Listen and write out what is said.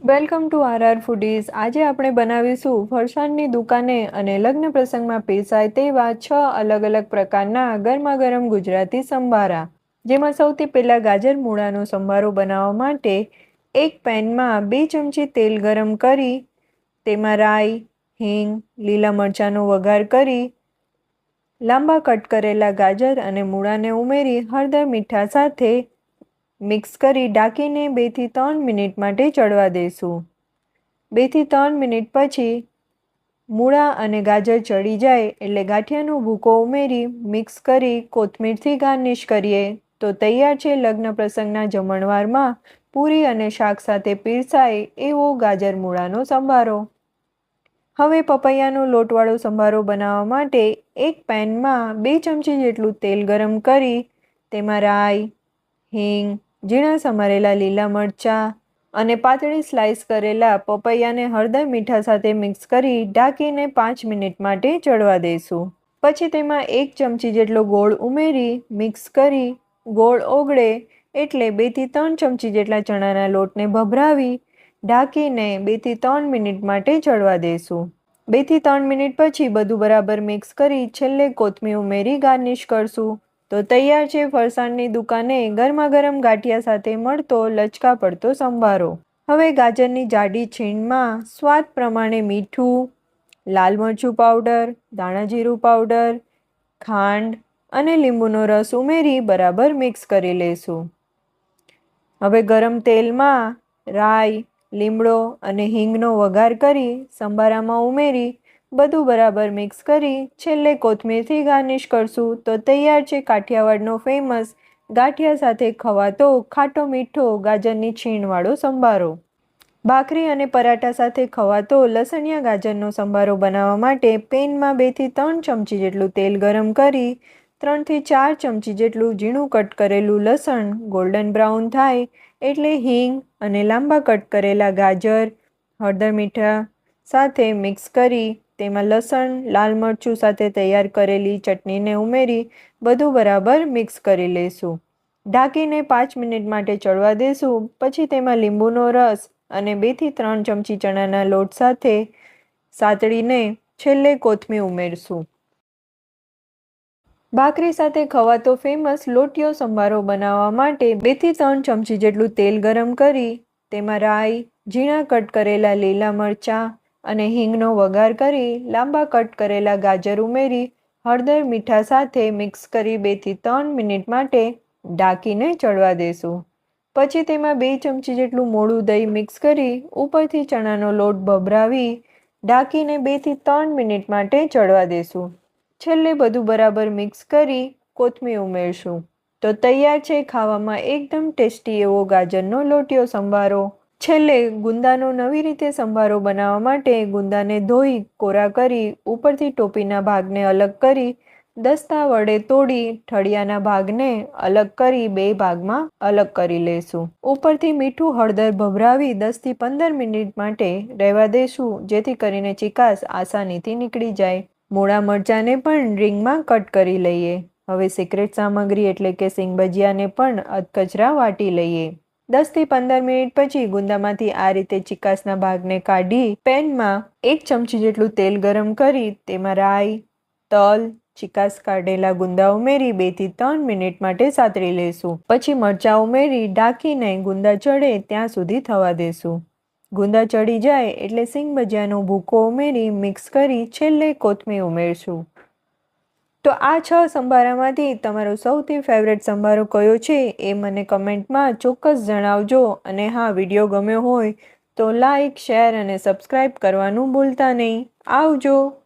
Welcome to R foodies. આજે આપણે બનાવીશું ફરસાણની દુકાને અને લગ્ન પ્રસંગમાં પીરસાય તેવા 6 અલગ અલગ પ્રકારના ગરમા ગરમ ગુજરાતી સંભારા। જેમાં સૌથી પહેલા ગાજર મૂળાનો સંભારો બનાવવા માટે એક પેનમાં 2 ચમચી તેલ ગરમ કરી તેમાં રાઈ, હિંગ, લીલા મરચાંનો વઘાર કરી લાંબા કટ કરેલા ગાજર અને મૂળાને ઉમેરી હળદર મીઠા સાથે મિક્સ કરી ઢાંકીને 2 થી 3 મિનિટ માટે ચડવા દઈશું। 2 થી 3 મિનિટ પછી મૂળા અને ગાજર ચડી જાય એટલે ગાંઠિયાનો ભૂકો ઉમેરી મિક્સ કરી કોથમીરથી ગાર્નિશ કરીએ તો તૈયાર છે લગ્ન પ્રસંગના જમણવારમાં પૂરી અને શાક સાથે પીરસાય એવો ગાજર મૂળાનો સંભારો। હવે પપૈયાનો લોટવાળો સંભારો બનાવવા માટે એક પેનમાં 2 ચમચી જેટલું તેલ ગરમ કરી તેમાં રાઈ, હિંગ, ઝીણા સમારેલા લીલા મરચાં અને પાતળી સ્લાઇસ કરેલા પપૈયાને હળદર મીઠા સાથે મિક્સ કરી ઢાંકીને 5 મિનિટ માટે ચડવા દઈશું। પછી તેમાં 1 ચમચી જેટલો ગોળ ઉમેરી મિક્સ કરી ગોળ ઓગળે એટલે 2 થી 3 ચમચી જેટલા ચણાના લોટને ભભરાવી ઢાંકીને 2 થી 3 મિનિટ માટે ચડવા દઈશું। 2 થી 3 મિનિટ પછી બધું બરાબર મિક્સ કરી છેલ્લે કોથમીર ઉમેરી ગાર્નિશ કરશું તો તૈયાર છે ફરસાણની દુકાને ગરમા ગરમ ગાંઠિયા સાથે મળતો લચકા પડતો સંભારો। હવે ગાજરની જાડી છીણમાં સ્વાદ પ્રમાણે મીઠું, લાલ મરચું પાવડર, ધાણા જીરું પાવડર, ખાંડ અને લીંબુનો રસ ઉમેરી બરાબર મિક્સ કરી લઈશું। હવે ગરમ તેલમાં રાઈ, લીમડો અને હિંગનો વઘાર કરી સંભારામાં ઉમેરી બધું બરાબર મિક્સ કરી છેલ્લે કોથમીરથી ગાર્નિશ કરશું તો તૈયાર છે કાઠિયાવાડનો ફેમસ ગાંઠિયા સાથે ખવાતો ખાટો મીઠો ગાજરની છીણવાળો સંભારો। ભાખરી અને પરાઠા સાથે ખવાતો લસણિયા ગાજરનો સંભારો બનાવવા માટે પેનમાં 2 થી 3 ચમચી જેટલું તેલ ગરમ કરી 3 થી 4 ચમચી જેટલું ઝીણું કટ કરેલું લસણ ગોલ્ડન બ્રાઉન થાય એટલે હિંગ અને લાંબા કટ કરેલા ગાજર હળદર મીઠા સાથે મિક્સ કરી તેમાં લસણ, લાલ મરચું સાથે તૈયાર કરેલી ચટણીને ઉમેરી બધું બરાબર મિક્સ કરી લઈશું। ઢાંકીને 5 મિનિટ માટે ચડવા દઈશું। પછી તેમાં લીંબુનો રસ અને 2 થી 3 ચમચી ચણાના લોટ સાથે સાતળીને છેલ્લે કોથમીર ઉમેરશું। ભાખરી સાથે ખવાતો ફેમસ લોટીયો સંભારો બનાવવા માટે 2 થી 3 ચમચી જેટલું તેલ ગરમ કરી તેમાં રાઈ, ઝીણા કટ કરેલા લીલા મરચાં અને હિંગનો વઘાર કરી લાંબા કટ કરેલા ગાજર ઉમેરી હળદર મીઠા સાથે મિક્સ કરી 2 થી 3 મિનિટ માટે ઢાંકીને ચડવા દઈશું। પછી તેમાં 2 ચમચી જેટલું મોળું દહીં મિક્સ કરી ઉપરથી ચણાનો લોટ ભભરાવી ઢાંકીને 2 થી 3 મિનિટ માટે ચડવા દઈશું। છેલ્લે બધું બરાબર મિક્સ કરી કોથમીર ઉમેરશું તો તૈયાર છે ખાવામાં એકદમ ટેસ્ટી એવો ગાજરનો લોટીયો સંભારો। છેલ્લે ગુંદાનો નવી રીતે સંભારો બનાવવા માટે ગુંદાને ધોઈ કોરા કરી ઉપરથી ટોપીના ભાગને અલગ કરી દસ્તા વડે તોડી ઠળિયાના ભાગને અલગ કરી 2 ભાગમાં અલગ કરી લઈશું। ઉપરથી મીઠું હળદર ભભરાવી 10 થી 15 મિનિટ માટે રહેવા દઈશું જેથી કરીને ચીકાશ આસાનીથી નીકળી જાય। મૂળા મરચાંને પણ રીંગમાં કટ કરી લઈએ। હવે સિક્રેટ સામગ્રી એટલે કે સિંગ ભજીયાને પણ અધકચરા વાટી લઈએ। 10 થી 15 મિનિટ પછી ગુંદામાંથી આ રીતે ચીકાશના ભાગને કાઢી પેનમાં 1 ચમચી જેટલું તેલ ગરમ કરી તેમાં રાઈ, તલ, ચીકાશ કાઢેલા ગુંદા ઉમેરી 2 થી 3 મિનિટ માટે સાતળી લઈશું। પછી મરચાં ઉમેરી ઢાંકીને ગુંદા ચડે ત્યાં સુધી થવા દઈશું। ગુંદા ચડી જાય એટલે સિંગ ભજીયાનો ભૂકો ઉમેરી મિક્સ કરી છેલ્લે કોથમીર ઉમેરશું। તો આ 6 સંભારામાંથી તમારો સૌથી ફેવરેટ સંભારો કયો છે એ મને કમેન્ટમાં ચોક્કસ જણાવજો। અને હા, વિડીયો ગમ્યો હોય તો લાઈક, શેર અને સબસ્ક્રાઈબ કરવાનું ભૂલતા નહીં। આવજો।